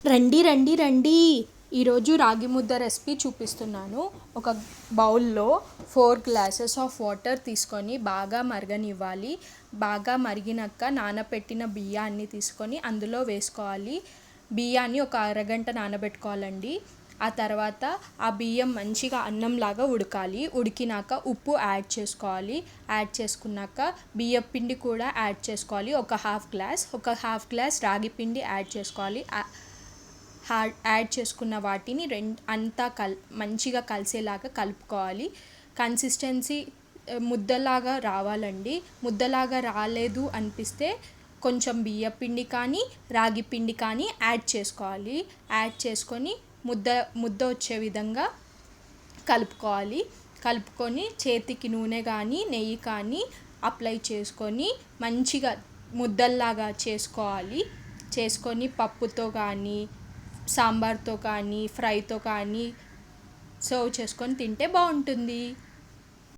రండి రండి రండి. ఈరోజు రాగి ముద్ద రెసిపీ చూపిస్తున్నాను. ఒక బౌల్లో 4 గ్లాసెస్ ఆఫ్ వాటర్ తీసుకొని బాగా మరగనివ్వాలి. బాగా మరిగినాక నానబెట్టిన బియ్యాన్ని తీసుకొని అందులో వేసుకోవాలి. బియ్యాన్ని ఒక అరగంట నానబెట్టుకోవాలండి. ఆ తర్వాత ఆ బియ్యం మంచిగా అన్నంలాగా ఉడకాలి. ఉడికినాక ఉప్పు యాడ్ చేసుకోవాలి. యాడ్ చేసుకున్నాక బియ్యం పిండి కూడా యాడ్ చేసుకోవాలి. ఒక హాఫ్ గ్లాస్ రాగి పిండి యాడ్ చేసుకోవాలి. యాడ్ చేసుకున్న వాటిని అంతా మంచిగా కలిసేలాగా కలుపుకోవాలి. కన్సిస్టెన్సీ ముద్దలాగా రావాలండి. ముద్దలాగా రాలేదు అనిపిస్తే కొంచెం బియ్యం పిండి కానీ రాగి పిండి కానీ యాడ్ చేసుకోవాలి. యాడ్ చేసుకొని ముద్ద వచ్చే విధంగా కలుపుకోవాలి. కలుపుకొని చేతికి నూనె కానీ నెయ్యి కానీ అప్లై చేసుకొని మంచిగా ముద్దల్లాగా చేసుకోవాలి. చేసుకొని పప్పుతో కానీ సాంబార్తో కానీ ఫ్రైతో కానీ సర్వ్ చేసుకొని తింటే బాగుంటుంది.